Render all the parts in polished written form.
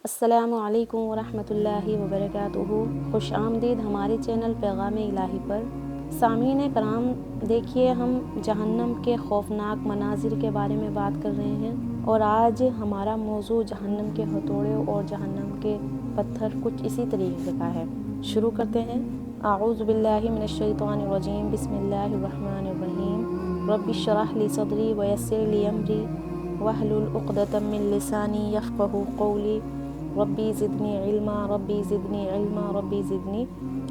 السلام علیکم ورحمۃ اللہ وبرکاتہ۔ خوش آمدید ہمارے چینل پیغام الہی پر۔ سامعین کرام، دیکھیے ہم جہنم کے خوفناک مناظر کے بارے میں بات کر رہے ہیں، اور آج ہمارا موضوع جہنم کے ہتھوڑے اور جہنم کے پتھر کچھ اسی طریقے کا ہے۔ شروع کرتے ہیں۔ اعوذ باللہ من الشیطان الرجیم، بسم اللہ الرحمن الرحیم۔ رب اشرح لی صدری ویسر لی امری واحلل عقدۃ من لسانی یفقہوا قولی ربی زدنی علما ربی زدنی علما ربی زدنی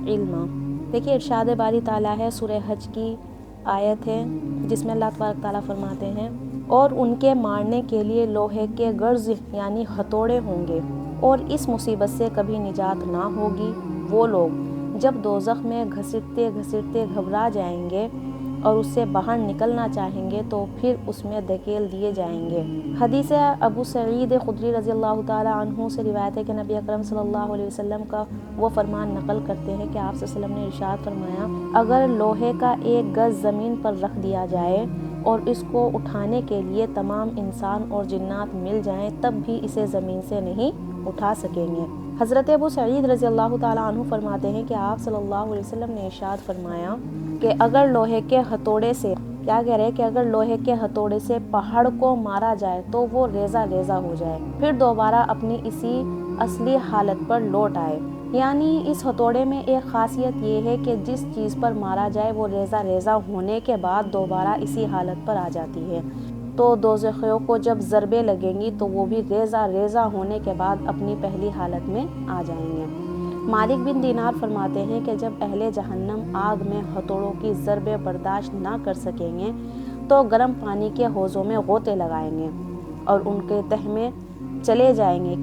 علما۔ دیکھیے ارشاد باری تعالیٰ ہے، سورہ حج کی آیت ہے، جس میں اللہ تبارک تعالیٰ فرماتے ہیں، اور ان کے مارنے کے لیے لوہے کے گرز یعنی ہتھوڑے ہوں گے، اور اس مصیبت سے کبھی نجات نہ ہوگی۔ وہ لوگ جب دوزخ میں گھسٹتے گھسٹتے گھبرا جائیں گے اور اس سے باہر نکلنا چاہیں گے تو پھر اس میں دھکیل دیے جائیں گے۔ حدیث ابو سعید خدری رضی اللہ تعالیٰ عنہ سے روایت ہے کہ نبی اکرم صلی اللہ علیہ وسلم کا وہ فرمان نقل کرتے ہیں کہ آپ صلی اللہ علیہ وسلم نے ارشاد فرمایا، اگر لوہے کا ایک گز زمین پر رکھ دیا جائے اور اس کو اٹھانے کے لیے تمام انسان اور جنات مل جائیں تب بھی اسے زمین سے نہیں اٹھا سکیں گے۔ حضرت ابو سعید رضی اللہ تعالیٰ عنہ فرماتے ہیں کہ آپ صلی اللہ علیہ وسلم نے ارشاد فرمایا کہ اگر لوہے کے ہتھوڑے سے اگر لوہے کے ہتھوڑے سے پہاڑ کو مارا جائے تو وہ ریزہ ریزہ ہو جائے، پھر دوبارہ اپنی اسی اصلی حالت پر لوٹ آئے۔ یعنی اس ہتھوڑے میں ایک خاصیت یہ ہے کہ جس چیز پر مارا جائے وہ ریزہ ریزہ ہونے کے بعد دوبارہ اسی حالت پر آ جاتی ہے، تو دوزخیوں کو جب ضربیں لگیں گی تو وہ بھی ریزہ ریزہ ہونے کے بعد اپنی پہلی حالت میں آ جائیں گے۔ مالک بن دینار فرماتے ہیں کہ جب اہل جہنم آگ میں ہتھوڑوں کی ضربیں برداشت نہ کر سکیں گے تو گرم پانی کے حوضوں میں غوطے لگائیں گے اور ان کے تہ میں چلے جائیں گے۔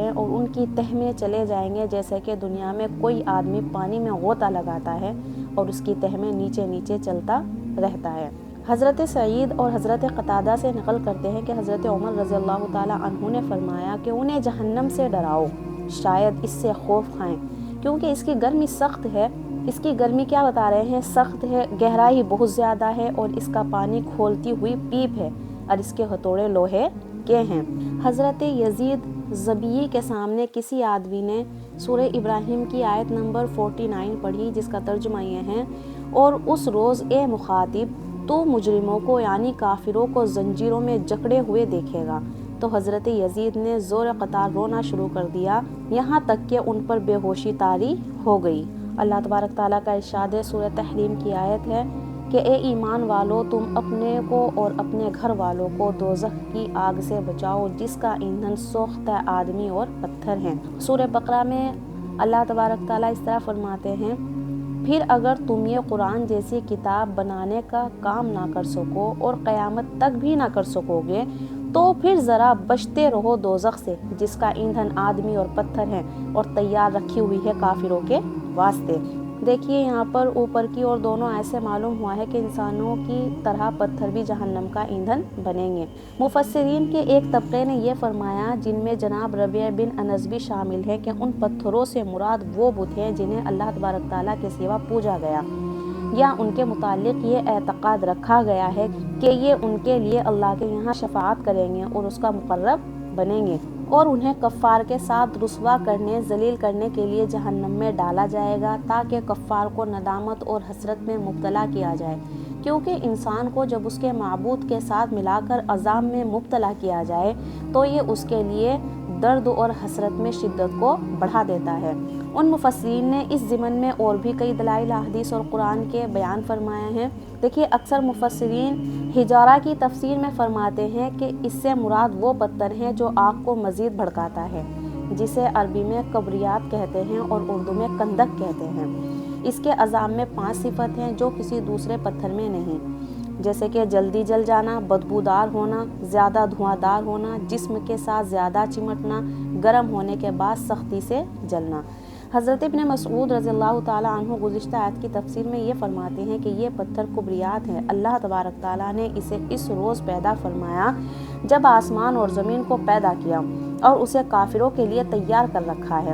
اور ان کی تہ میں چلے جائیں گے، جیسے کہ دنیا میں کوئی آدمی پانی میں غوطہ لگاتا ہے اور اس کی تہ میں نیچے نیچے چلتا رہتا ہے۔ حضرت سعید اور حضرت قتادہ سے نقل کرتے ہیں کہ حضرت عمر رضی اللہ تعالیٰ عنہ نے فرمایا کہ انہیں جہنم سے ڈراؤ، شاید اس سے خوف کھائیں، کیونکہ اس کی گرمی سخت ہے۔ اس کی گرمی کیا بتا رہے ہیں؟ سخت ہے، گہرائی بہت زیادہ ہے، اور اس کا پانی کھولتی ہوئی پیپ ہے، اور اس کے ہتھوڑے لوہے کے ہیں۔ حضرت یزید ضبیعی کے سامنے کسی آدمی نے سورہ ابراہیم کی آیت نمبر 49 پڑھی، جس کا ترجمہ یہ ہے، اور اس روز اے مخاطب تو مجرموں کو یعنی کافروں کو زنجیروں میں جکڑے ہوئے دیکھے گا۔ تو حضرت یزید نے زور قطار رونا شروع کر دیا، یہاں تک کہ ان پر بے ہوشی طاری ہو گئی۔ اللہ تبارک تعالیٰ کا ارشاد ہے، سورہ تحریم کی آیت ہے کہ اے ایمان والو، تم اپنے کو اور اپنے گھر والوں کو دوزخ کی آگ سے بچاؤ جس کا ایندھن سوختہ آدمی اور پتھر ہیں۔ سورہ بقرہ میں اللہ تبارک تعالیٰ اس طرح فرماتے ہیں، پھر اگر تم یہ قرآن جیسی کتاب بنانے کا کام نہ کر سکو اور قیامت تک بھی نہ کر سکو گے تو پھر ذرا بچتے رہو دوزخ سے جس کا ایندھن آدمی اور پتھر ہیں اور تیار رکھی ہوئی ہے کافروں کے واسطے۔ دیکھیے یہاں پر اوپر کی اور دونوں ایسے معلوم ہوا ہے کہ انسانوں کی طرح پتھر بھی جہنم کا ایندھن بنیں گے۔ مفسرین کے ایک طبقے نے یہ فرمایا، جن میں جناب ربیع بن انس بھی شامل ہے، کہ ان پتھروں سے مراد وہ بت ہیں جنہیں اللہ تبارک تعالیٰ کے سوا پوجا گیا، یا ان کے متعلق یہ اعتقاد رکھا گیا ہے کہ یہ ان کے لیے اللہ کے یہاں شفاعت کریں گے اور اس کا مقرب بنیں گے، اور انہیں کفار کے ساتھ رسوا کرنے، ذلیل کرنے کے لیے جہنم میں ڈالا جائے گا تاکہ کفار کو ندامت اور حسرت میں مبتلا کیا جائے، کیونکہ انسان کو جب اس کے معبود کے ساتھ ملا کر عذاب میں مبتلا کیا جائے تو یہ اس کے لیے درد اور حسرت میں شدت کو بڑھا دیتا ہے۔ ان مفسرین نے اس ضمن میں اور بھی کئی دلائل احادیث اور قرآن کے بیان فرمائے ہیں۔ دیکھیے اکثر مفسرین حجارہ کی تفسیر میں فرماتے ہیں کہ اس سے مراد وہ پتھر ہیں جو آگ کو مزید بھڑکاتا ہے، جسے عربی میں کبریات کہتے ہیں اور اردو میں کندک کہتے ہیں۔ اس کے عذاب میں 5 صفت ہیں جو کسی دوسرے پتھر میں نہیں، جیسے کہ جلدی جل جانا، بدبودار ہونا، زیادہ دھواں دار ہونا، جسم کے ساتھ زیادہ چمٹنا، گرم ہونے کے بعد سختی سے جلنا۔ حضرت ابن مسعود رضی اللہ تعالیٰ عنہ گزشتہ آیت کی تفسیر میں یہ فرماتے ہیں کہ یہ پتھر کبریات ہیں۔ اللہ تبارک تعالیٰ نے اسے اس روز پیدا فرمایا جب آسمان اور زمین کو پیدا کیا اور اسے کافروں کے لیے تیار کر رکھا ہے۔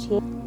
6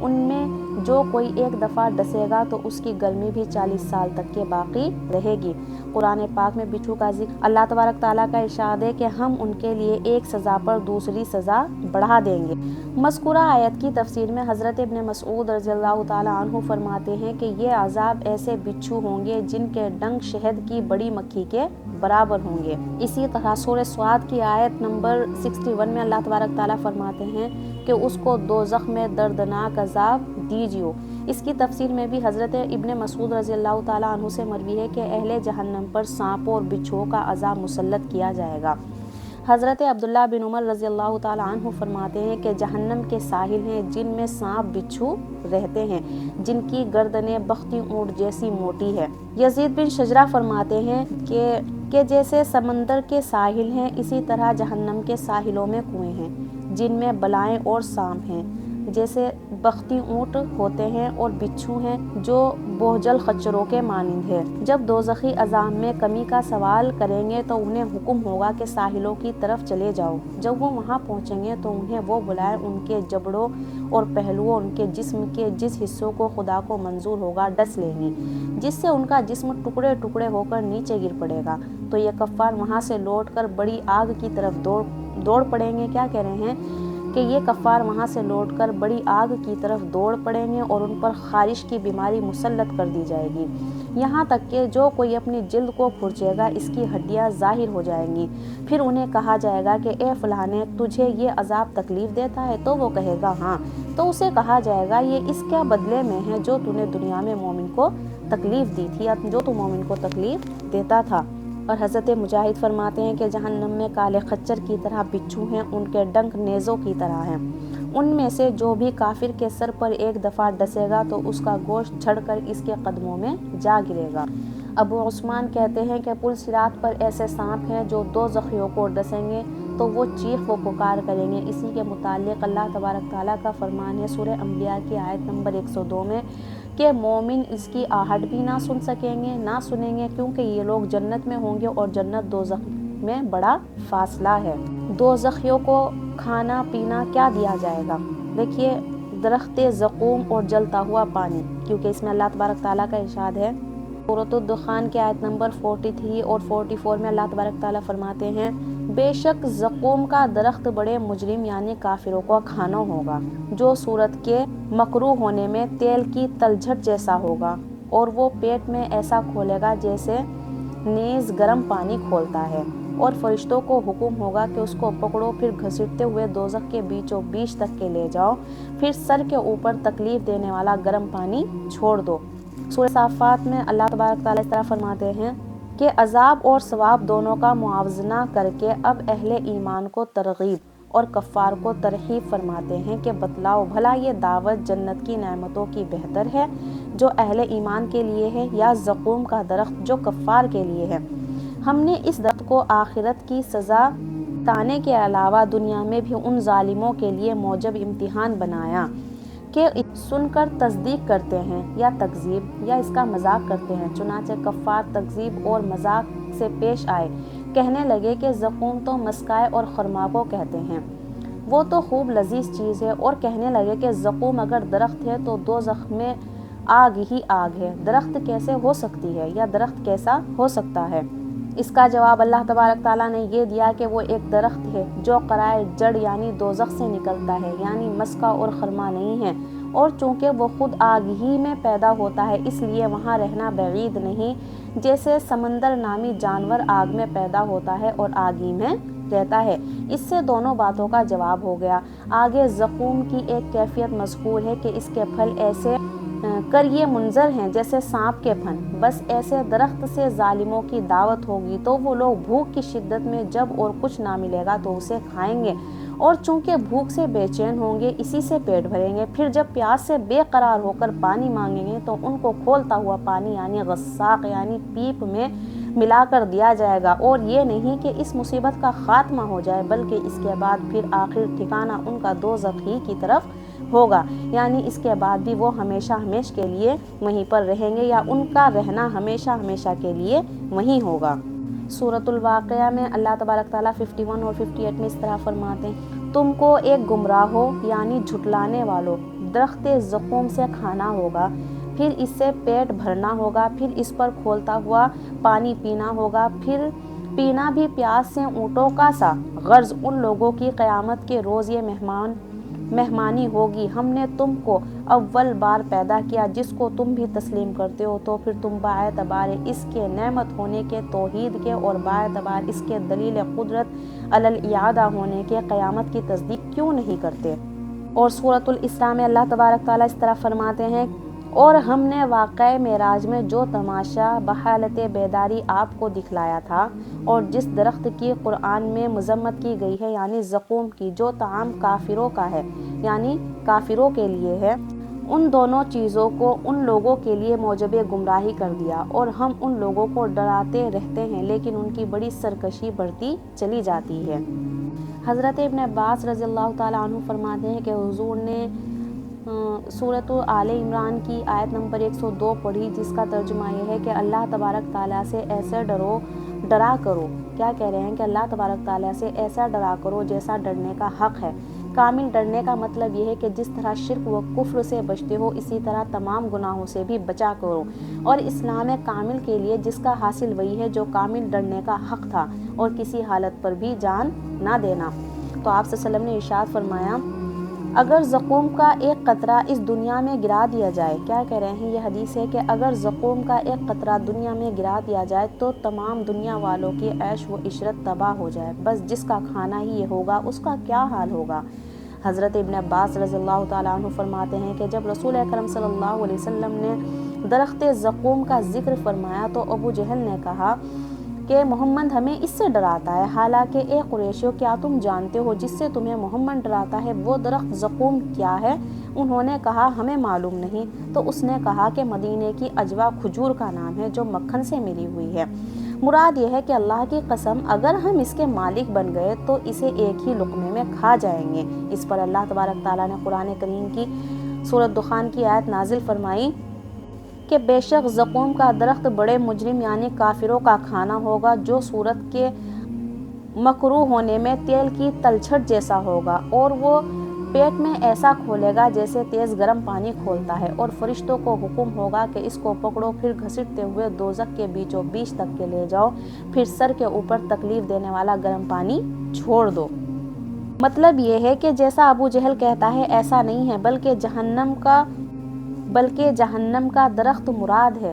ان میں جو کوئی ایک دفعہ ڈسے گا تو اس کی گرمی بھی 40 سال تک کے باقی رہے گی۔ قرآن پاک میں بچھو کا ذکر اللہ تبارک تعالیٰ کا ارشاد ہے کہ ہم ان کے لیے ایک سزا پر دوسری سزا بڑھا دیں گے۔ مذکورہ آیت کی تفسیر میں حضرت ابن مسعود رضی اللہ تعالیٰ عنہ فرماتے ہیں کہ یہ عذاب ایسے بچھو ہوں گے جن کے ڈنک شہد کی بڑی مکھی کے برابر ہوں گے۔ اسی طرح سورہ صاد کی آیت نمبر 61 میں اللہ تبارک تعالیٰ فرماتے ہیں کہ اس کو دوزخ میں دردناک عذاب دیجیے۔ اس کی تفسیر میں بھی حضرت ابن مسعود رضی اللہ تعالیٰ عنہ سے مروی ہے کہ اہل جہنم پر سانپوں اور بچھوؤں کا عذاب مسلط کیا جائے گا۔ حضرت عبداللہ بن عمر رضی اللہ تعالیٰ عنہ فرماتے ہیں کہ جہنم کے ساحل ہیں جن میں سانپ بچھو رہتے ہیں، جن کی گردنیں بختی اونٹ جیسی موٹی ہے۔ یزید بن شجرہ فرماتے ہیں کہ جیسے سمندر کے ساحل ہیں اسی طرح جہنم کے ساحلوں میں کنویں ہیں جن میں بلائیں اور سانپ ہیں، جیسے بختی اونٹ ہوتے ہیں اور بچھو ہیں جو بوجھل خچروں کے مانند ہے۔ جب دوزخی عذاب میں کمی کا سوال کریں گے تو انہیں حکم ہوگا کہ ساحلوں کی طرف چلے جاؤ۔ جب وہ وہاں پہنچیں گے تو انہیں وہ بلائیں ان کے جبڑوں اور پہلوؤں ان کے جسم کے جس حصوں کو خدا کو منظور ہوگا ڈس لیں گی، جس سے ان کا جسم ٹکڑے ٹکڑے ہو کر نیچے گر پڑے گا۔ تو یہ کفار وہاں سے لوٹ کر بڑی آگ کی طرف دوڑ پڑیں گے۔ کیا کہہ رہے ہیں کہ یہ کفار وہاں سے لوٹ کر بڑی آگ کی طرف دوڑ پڑیں گے اور ان پر خارش کی بیماری مسلط کر دی جائے گی، یہاں تک کہ جو کوئی اپنی جلد کو کھرچے گا اس کی ہڈیاں ظاہر ہو جائیں گی۔ پھر انہیں کہا جائے گا کہ اے فلانے تجھے یہ عذاب تکلیف دیتا ہے؟ تو وہ کہے گا ہاں۔ تو اسے کہا جائے گا یہ اس کے بدلے میں ہے جو تو نے دنیا میں مومن کو تکلیف دی تھی یا جو تو مومن کو تکلیف دیتا تھا۔ اور حضرت مجاہد فرماتے ہیں کہ جہنم میں کالے خچر کی طرح بچھو ہیں، ان کے ڈنک نیزوں کی طرح ہیں۔ ان میں سے جو بھی کافر کے سر پر ایک دفعہ ڈسے گا تو اس کا گوشت جھڑ کر اس کے قدموں میں جا گرے گا۔ ابو عثمان کہتے ہیں کہ پل صراط پر ایسے سانپ ہیں جو دوزخیوں کو ڈسیں گے تو وہ چیخ و پکار کریں گے۔ اسی کے متعلق اللہ تبارک تعالیٰ کا فرمان ہے سورہ انبیاء کی آیت نمبر 102 میں کہ مومن اس کی آہٹ بھی نہ سن سکیں گے، نہ سنیں گے، کیونکہ یہ لوگ جنت میں ہوں گے اور جنت دوزخ میں بڑا فاصلہ ہے۔ دوزخیوں کو کھانا پینا کیا دیا جائے گا؟ دیکھیے درخت زقوم اور جلتا ہوا پانی، کیونکہ اس میں اللہ تبارک تعالیٰ کا ارشاد ہے۔ سورۃ الدخان کی آیت نمبر 43 اور 44 میں اللہ تبارک تعالیٰ فرماتے ہیں بے شک زقوم کا درخت بڑے مجرم یعنی کافروں کو کھانا ہوگا، جو صورت کے مکروہ ہونے میں تیل کی تلجھٹ جیسا ہوگا، اور وہ پیٹ میں ایسا کھولے گا جیسے نیز گرم پانی کھولتا ہے، اور فرشتوں کو حکم ہوگا کہ اس کو پکڑو، پھر گھسیٹتے ہوئے دوزخ کے بیچوں بیچ تک کے لے جاؤ، پھر سر کے اوپر تکلیف دینے والا گرم پانی چھوڑ دو۔ سورہ صافات میں اللہ تبارک تعالیٰ اس طرح فرماتے ہیں کہ عذاب اور ثواب دونوں کا موازنہ کر کے اب اہل ایمان کو ترغیب اور کفار کو ترہیب فرماتے ہیں کہ بتلاؤ بھلا یہ دعوت جنت کی نعمتوں کی بہتر ہے جو اہل ایمان کے لیے ہے، یا زقوم کا درخت جو کفار کے لیے ہے؟ ہم نے اس درخت کو آخرت کی سزا تانے کے علاوہ دنیا میں بھی ان ظالموں کے لیے موجب امتحان بنایا کہ سن کر تصدیق کرتے ہیں یا تکذیب یا اس کا مذاق کرتے ہیں۔ چنانچہ کفار تکذیب اور مذاق سے پیش آئے، کہنے لگے کہ زقوم تو مسکائے اور خرما کو کہتے ہیں، وہ تو خوب لذیذ چیز ہے، اور کہنے لگے کہ زقوم اگر درخت ہے تو دوزخ میں آگ ہی آگ ہے، درخت کیسے ہو سکتی ہے یا درخت کیسا ہو سکتا ہے؟ اس کا جواب اللہ تبارک تعالیٰ نے یہ دیا کہ وہ ایک درخت ہے جو قرائے جڑ یعنی دوزخ سے نکلتا ہے، یعنی مسکا اور خرما نہیں ہے، اور چونکہ وہ خود آگ ہی میں پیدا ہوتا ہے اس لیے وہاں رہنا بعید نہیں، جیسے سمندر نامی جانور آگ میں پیدا ہوتا ہے اور آگ ہی میں رہتا ہے۔ اس سے دونوں باتوں کا جواب ہو گیا۔ آگے زقوم کی ایک کیفیت مذکور ہے کہ اس کے پھل ایسے کر یہ منظر ہیں جیسے سانپ کے پھن، بس ایسے درخت سے ظالموں کی دعوت ہوگی تو وہ لوگ بھوک کی شدت میں جب اور کچھ نہ ملے گا تو اسے کھائیں گے، اور چونکہ بھوک سے بے چین ہوں گے اسی سے پیٹ بھریں گے، پھر جب پیاس سے بے قرار ہو کر پانی مانگیں گے تو ان کو کھولتا ہوا پانی یعنی غساق یعنی پیپ میں ملا کر دیا جائے گا، اور یہ نہیں کہ اس مصیبت کا خاتمہ ہو جائے بلکہ اس کے بعد پھر آخر ٹھکانہ ان کا دوزخ ہی کی طرف ہوگا، یعنی اس کے بعد بھی وہ ہمیشہ ہمیشہ کے لیے وہیں پر رہیں گے یا ان کا رہنا ہمیشہ ہمیشہ کے لیے وہیں ہوگا۔ سورۃ الواقعہ میں اللہ تبارک تعالیٰ 51 اور 58 میں اس طرح فرماتے ہیں تم کو ایک گمراہوں یعنی جھٹلانے والوں درخت زقوم سے کھانا ہوگا، پھر اس سے پیٹ بھرنا ہوگا، پھر اس پر کھولتا ہوا پانی پینا ہوگا، پھر پینا بھی پیاس سے اونٹوں کا سا۔ غرض ان لوگوں کی قیامت کے روز یہ مہمانی ہوگی۔ ہم نے تم کو اول بار پیدا کیا جس کو تم بھی تسلیم کرتے ہو، تو پھر تم باعتبار اس کے نعمت ہونے کے توحید کے اور باعتبار اس کے دلیل قدرت علی الاعادہ ہونے کے قیامت کی تصدیق کیوں نہیں کرتے؟ اور سورۃ الاسراء میں اللہ تبارک تعالیٰ اس طرح فرماتے ہیں، اور ہم نے واقعہ معراج میں جو تماشا بحالت بیداری آپ کو دکھلایا تھا، اور جس درخت کی قرآن میں مذمت کی گئی ہے یعنی زقوم کی، جو طعام کافروں کا ہے یعنی کافروں کے لیے ہے، ان دونوں چیزوں کو ان لوگوں کے لیے موجب گمراہی کر دیا، اور ہم ان لوگوں کو ڈراتے رہتے ہیں لیکن ان کی بڑی سرکشی بڑھتی چلی جاتی ہے۔ حضرت ابن عباس رضی اللہ تعالیٰ عنہ فرماتے ہیں کہ حضور نے سورۃ آل عمران کی آیت نمبر 102 پڑھی، جس کا ترجمہ یہ ہے کہ اللہ تبارک تعالیٰ سے ایسے ڈرا کرو۔ کیا کہہ رہے ہیں کہ اللہ تبارک تعالیٰ سے ایسا ڈرا کرو جیسا ڈرنے کا حق ہے۔ کامل ڈرنے کا مطلب یہ ہے کہ جس طرح شرک و کفر سے بچتے ہو اسی طرح تمام گناہوں سے بھی بچا کرو، اور اسلام کامل کے لیے جس کا حاصل وہی ہے جو کامل ڈرنے کا حق تھا، اور کسی حالت پر بھی جان نہ دینا۔ تو آپ صلی اللہ علیہ وسلم نے ارشاد فرمایا، اگر زقوم کا ایک قطرہ اس دنیا میں گرا دیا جائے، کیا کہہ رہے ہیں یہ حدیث ہے کہ اگر زقوم کا ایک قطرہ دنیا میں گرا دیا جائے تو تمام دنیا والوں کی عیش و عشرت تباہ ہو جائے، بس جس کا کھانا ہی یہ ہوگا اس کا کیا حال ہوگا۔ حضرت ابن عباس رضی اللہ تعالیٰ عنہ فرماتے ہیں کہ جب رسول اکرم صلی اللہ علیہ وسلم نے درخت زقوم کا ذکر فرمایا تو ابو جہل نے کہا کہ محمد ہمیں اس سے ڈراتا ہے، حالانکہ اے قریشیو کیا تم جانتے ہو جس سے تمہیں محمد ڈراتا ہے وہ درخت زقوم کیا ہے؟ انہوں نے کہا ہمیں معلوم نہیں۔ تو اس نے کہا کہ مدینے کی عجوا کھجور کا نام ہے جو مکھن سے ملی ہوئی ہے۔ مراد یہ ہے کہ اللہ کی قسم اگر ہم اس کے مالک بن گئے تو اسے ایک ہی لقمے میں کھا جائیں گے۔ اس پر اللہ تبارک تعالیٰ نے قرآن کریم کی سورۃ دخان کی آیت نازل فرمائی کہ بے شک زقوم کا درخت بڑے مجرم یعنی کافروں کا کھانا ہوگا، جو صورت کے مکروہ ہونے میں تیل کی تلچھٹ جیسا ہوگا، اور وہ پیٹ میں ایسا کھولے گا جیسے تیز گرم پانی کھولتا ہے، اور فرشتوں کو حکم ہوگا کہ اس کو پکڑو، پھر گھسیٹتے ہوئے دوزخ کے بیچوں بیچ تک کے لے جاؤ، پھر سر کے اوپر تکلیف دینے والا گرم پانی چھوڑ دو۔ مطلب یہ ہے کہ جیسا ابو جہل کہتا ہے ایسا نہیں ہے، بلکہ جہنم کا درخت مراد ہے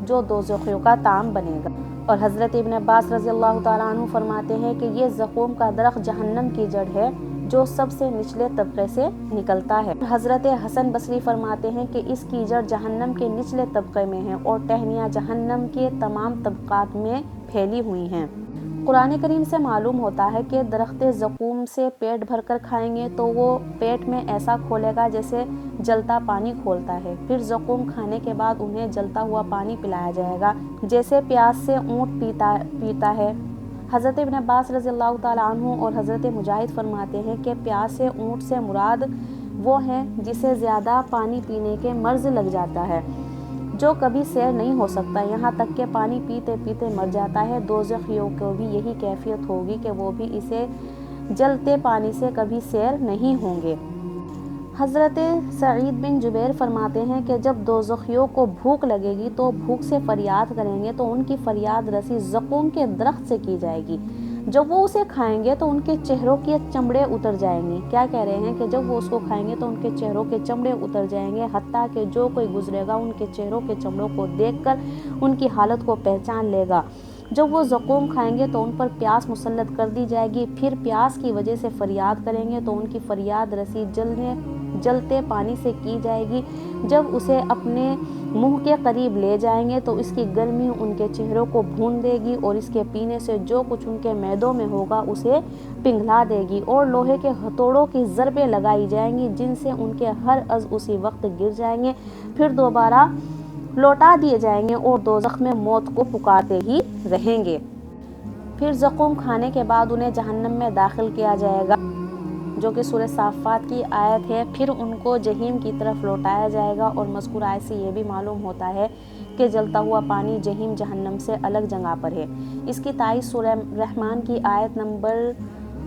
جو دوزخیوں کا طعام بنے گا۔ اور حضرت ابن عباس رضی اللہ تعالیٰ عنہ فرماتے ہیں کہ یہ زقوم کا درخت جہنم کی جڑ ہے جو سب سے نچلے طبقے سے نکلتا ہے۔ حضرت حسن بصری فرماتے ہیں کہ اس کی جڑ جہنم کے نچلے طبقے میں ہے اور ٹہنیاں جہنم کے تمام طبقات میں پھیلی ہوئی ہیں۔ قرآن کریم سے معلوم ہوتا ہے کہ درخت زقوم سے پیٹ بھر کر کھائیں گے تو وہ پیٹ میں ایسا کھولے گا جیسے جلتا پانی کھولتا ہے، پھر زقوم کھانے کے بعد انہیں جلتا ہوا پانی پلایا جائے گا جیسے پیاس سے اونٹ پیتا ہے۔ حضرت ابن عباس رضی اللہ تعالیٰ عنہ اور حضرت مجاہد فرماتے ہیں کہ پیاس سے اونٹ سے مراد وہ ہے جسے زیادہ پانی پینے کے مرض لگ جاتا ہے، جو کبھی سیر نہیں ہو سکتا، یہاں تک کہ پانی پیتے پیتے مر جاتا ہے۔ دوزخیوں کو بھی یہی کیفیت ہوگی کہ وہ بھی اسے جلتے پانی سے کبھی سیر نہیں ہوں گے۔ حضرت سعید بن جبیر فرماتے ہیں کہ جب دوزخیوں کو بھوک لگے گی تو بھوک سے فریاد کریں گے تو ان کی فریاد رسی زقوم کے درخت سے کی جائے گی، جب وہ اسے کھائیں گے تو ان کے چہروں کے چمڑے اتر جائیں گے۔ کیا کہہ رہے ہیں کہ جب وہ اس کو کھائیں گے تو ان کے چہروں کے چمڑے اتر جائیں گے، حتیٰ کہ جو کوئی گزرے گا ان کے چہروں کے چمڑوں کو دیکھ کر ان کی حالت کو پہچان لے گا۔ جب وہ زقوم کھائیں گے تو ان پر پیاس مسلط کر دی جائے گی، پھر پیاس کی وجہ سے فریاد کریں گے تو ان کی فریاد رسی جلتے پانی سے کی جائے گی۔ جب اسے اپنے منہ کے قریب لے جائیں گے تو اس کی گرمی ان کے چہروں کو بھون دے گی اور اس کے پینے سے جو کچھ ان کے معدوں میں ہوگا اسے پنگھلا دے گی، اور لوہے کے ہتھوڑوں کی ضربیں لگائی جائیں گی جن سے ان کے ہر عضو اسی وقت گر جائیں گے، پھر دوبارہ لوٹا دیے جائیں گے اور دوزخ میں موت کو پکارتے ہی رہیں گے۔ پھر زقوم کھانے کے بعد انہیں جہنم میں داخل کیا جائے گا، جو کہ سورہ صافات کی آیت ہے، پھر ان کو جہیم کی طرف لوٹایا جائے گا۔ اور مذکور آیت سے یہ بھی معلوم ہوتا ہے کہ جلتا ہوا پانی جہیم جہنم سے الگ جگہ پر ہے۔ اس کی تائید سورہ رحمان کی آیت نمبر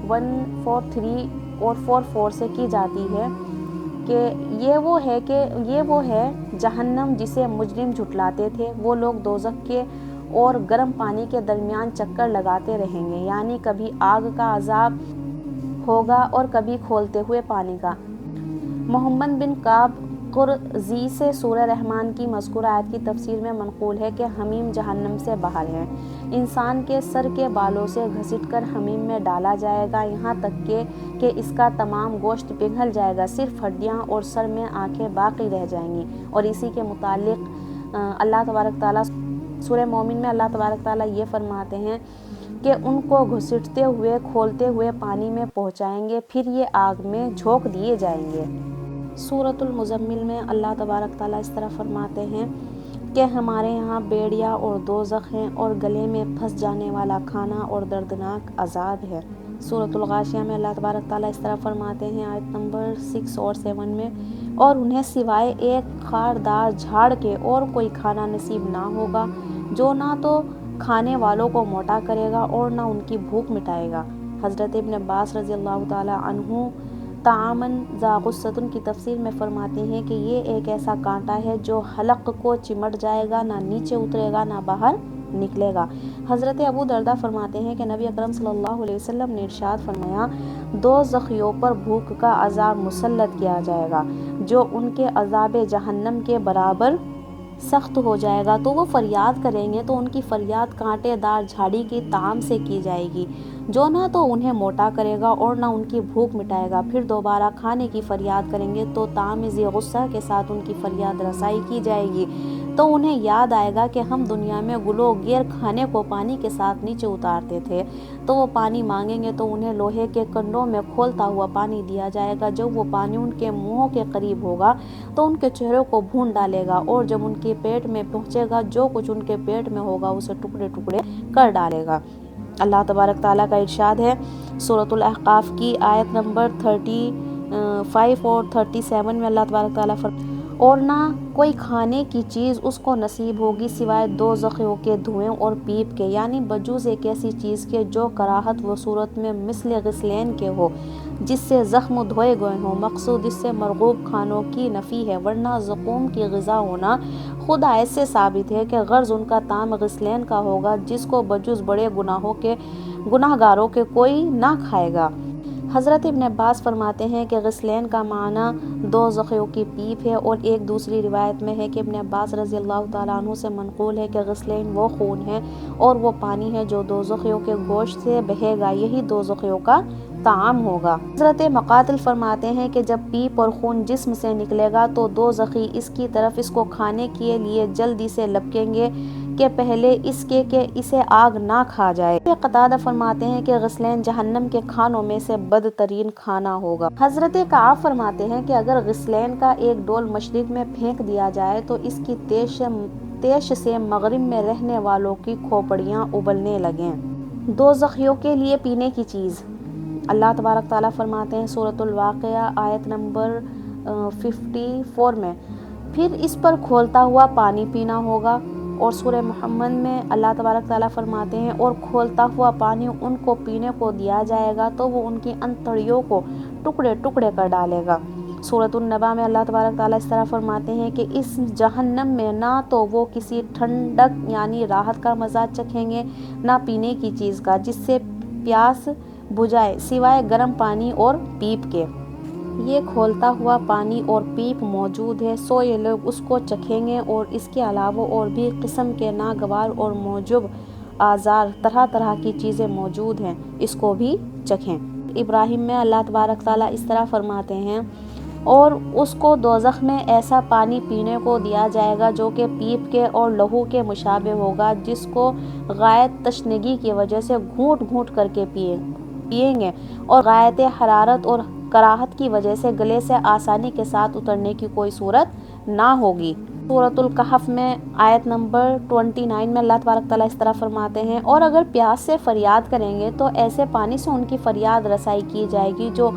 143 اور 44 سے کی جاتی ہے کہ یہ وہ ہے جہنم جسے مجرم جھٹلاتے تھے، وہ لوگ دوزخ کے اور گرم پانی کے درمیان چکر لگاتے رہیں گے، یعنی کبھی آگ کا عذاب ہوگا اور کبھی کھولتے ہوئے پانی کا۔ محمد بن کعب قرظی سے سورہ رحمان کی مذکورہ آیت کی تفسیر میں منقول ہے کہ حمیم جہنم سے باہر ہے، انسان کے سر کے بالوں سے گھسیٹ کر حمیم میں ڈالا جائے گا، یہاں تک کہ اس کا تمام گوشت پگھل جائے گا، صرف ہڈیاں اور سر میں آنکھیں باقی رہ جائیں گی۔ اور اسی کے متعلق اللہ تبارک تعالیٰ سورہ مومن میں اللہ تبارک تعالیٰ یہ فرماتے ہیں کہ ان کو گھسیٹتے ہوئے کھولتے ہوئے پانی میں پہنچائیں گے، پھر یہ آگ میں جھونک دیے جائیں گے۔ سورۃ المزمل میں اللہ تبارک تعالیٰ اس طرح فرماتے ہیں کہ ہمارے یہاں بیڑیا اور دوزخ ہیں اور گلے میں پھنس جانے والا کھانا اور دردناک عذاب ہے۔ سورۃ الغاشیہ میں اللہ تبارک تعالیٰ اس طرح فرماتے ہیں آیت نمبر 6 اور 7 میں، اور انہیں سوائے ایک خاردار جھاڑ کے اور کوئی کھانا نصیب نہ ہوگا جو نہ تو کھانے والوں کو موٹا کرے گا اور نہ ان کی بھوک مٹائے گا۔ حضرت ابن عباس رضی اللہ تعالیٰ عنہ طعامًا ذا غصۃ کی تفسیر میں فرماتے ہیں کہ یہ ایک ایسا کانٹا ہے جو حلق کو چمٹ جائے گا، نہ نیچے اترے گا نہ باہر نکلے گا۔ حضرت ابو درداء فرماتے ہیں کہ نبی اکرم صلی اللہ علیہ وسلم نے ارشاد فرمایا، دوزخیوں پر بھوک کا عذاب مسلط کیا جائے گا جو ان کے عذاب جہنم کے برابر سخت ہو جائے گا، تو وہ فریاد کریں گے تو ان کی فریاد کانٹے دار جھاڑی کی طعام سے کی جائے گی جو نہ تو انہیں موٹا کرے گا اور نہ ان کی بھوک مٹائے گا۔ پھر دوبارہ کھانے کی فریاد کریں گے تو طعام ذی غصہ کے ساتھ ان کی فریاد رسائی کی جائے گی، تو انہیں یاد آئے گا کہ ہم دنیا میں گلو گیر کھانے کو پانی کے ساتھ نیچے اتارتے تھے، تو وہ پانی مانگیں گے تو انہیں لوہے کے کنڈوں میں کھولتا ہوا پانی دیا جائے گا۔ جب وہ پانی ان کے منہوں کے قریب ہوگا تو ان کے چہروں کو بھون ڈالے گا، اور جب ان کے پیٹ میں پہنچے گا جو کچھ ان کے پیٹ میں ہوگا اسے ٹکڑے ٹکڑے کر ڈالے گا۔ اللہ تبارک تعالیٰ کا ارشاد ہے سورۃ الاحقاف کی آیت نمبر 35 اور 37 میں اللہ تبارک تعالیٰ اور نہ کوئی کھانے کی چیز اس کو نصیب ہوگی سوائے دوزخیوں کے دھوئیں اور پیپ کے، یعنی بجوز ایک ایسی چیز کے جو کراہت و صورت میں مثل غسلین کے ہو، جس سے زخم دھوئے گئے ہوں، مقصود اس سے مرغوب کھانوں کی نفی ہے، ورنہ زقوم کی غذا ہونا خود آیت سے ثابت ہے کہ غرض ان کا طعام غسلین کا ہوگا جس کو بجوز بڑے گناہ گاروں کے کوئی نہ کھائے گا۔ حضرت ابن عباس فرماتے ہیں کہ غسلین کا معنی دوزخیوں کی پیپ ہے، اور ایک دوسری روایت میں ہے کہ ابن عباس رضی اللہ تعالیٰ عنہ سے منقول ہے کہ غسلین وہ خون ہے اور وہ پانی ہے جو دوزخیوں کے گوشت سے بہے گا، یہی دوزخیوں کا طعام ہوگا۔ حضرت مقاتل فرماتے ہیں کہ جب پیپ اور خون جسم سے نکلے گا تو دوزخی اس کی طرف اس کو کھانے کے لیے جلدی سے لپکیں گے کہ پہلے اس کے کہ اسے آگ نہ کھا جائے۔ قتادہ فرماتے ہیں کہ غسلین جہنم کے کھانوں میں سے بدترین کھانا ہوگا۔ حضرت کعب فرماتے ہیں کہ اگر غسلین کا ایک ڈول مشرق میں پھینک دیا جائے تو اس کی تیش سے مغرب میں رہنے والوں کی کھوپڑیاں ابلنے لگیں۔ دوزخیوں کے لیے پینے کی چیز، اللہ تبارک تعالیٰ فرماتے ہیں سورۃ الواقعہ آیت نمبر 54 میں، پھر اس پر کھولتا ہوا پانی پینا ہوگا۔ اور سورہ محمد میں اللہ تبارک تعالیٰ فرماتے ہیں اور کھولتا ہوا پانی ان کو پینے کو دیا جائے گا تو وہ ان کی انتڑیوں کو ٹکڑے ٹکڑے کر ڈالے گا۔ سورۃ النبا میں اللہ تبارک تعالیٰ اس طرح فرماتے ہیں کہ اس جہنم میں نہ تو وہ کسی ٹھنڈک یعنی راحت کا مزہ چکھیں گے نہ پینے کی چیز کا جس سے پیاس بجھائے سوائے گرم پانی اور پیپ کے۔ یہ کھولتا ہوا پانی اور پیپ موجود ہے، سو یہ لوگ اس کو چکھیں گے، اور اس کے علاوہ اور بھی قسم کے ناگوار اور موجب آزار طرح طرح کی چیزیں موجود ہیں، اس کو بھی چکھیں۔ ابراہیم میں اللہ تبارک تعالیٰ اس طرح فرماتے ہیں، اور اس کو دوزخ میں ایسا پانی پینے کو دیا جائے گا جو کہ پیپ کے اور لہو کے مشابہ ہوگا، جس کو غایت تشنگی کی وجہ سے گھونٹ گھونٹ کر کے پیئیں گے، اور غایت حرارت اور کراہت کی وجہ سے گلے سے آسانی کے ساتھ اترنے کی کوئی صورت نہ ہوگی۔ سورۃ الکہف میں آیت نمبر 29 میں اللہ تبارک تعالیٰ اس طرح فرماتے ہیں، اور اگر پیاس سے فریاد کریں گے تو ایسے پانی سے ان کی فریاد رسائی کی جائے گی جو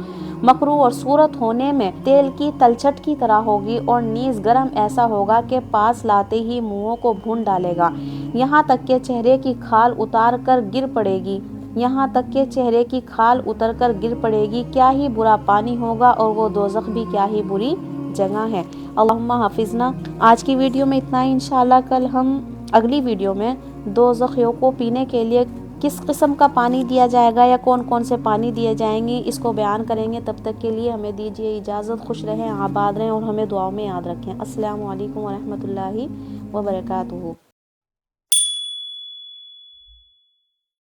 مکروہ اور صورت ہونے میں تیل کی تلچھٹ کی طرح ہوگی، اور نیز گرم ایسا ہوگا کہ پاس لاتے ہی منہوں کو بھون ڈالے گا، یہاں تک کہ چہرے کی کھال اتار کر گر پڑے گی، یہاں تک کہ چہرے کی کھال اتر کر گر پڑے گی۔ کیا ہی برا پانی ہوگا، اور وہ دوزخ بھی کیا ہی بری جگہ ہے۔ اللہم حافظنا۔ آج کی ویڈیو میں اتنا ہی، انشاءاللہ کل ہم اگلی ویڈیو میں دوزخیوں کو پینے کے لیے کس قسم کا پانی دیا جائے گا یا کون کون سے پانی دیے جائیں گے، اس کو بیان کریں گے۔ تب تک کے لیے ہمیں دیجیے اجازت۔ خوش رہیں، آباد رہیں، اور ہمیں دعاؤں میں یاد رکھیں۔ السلام علیکم ورحمۃ اللہ وبرکاتہ۔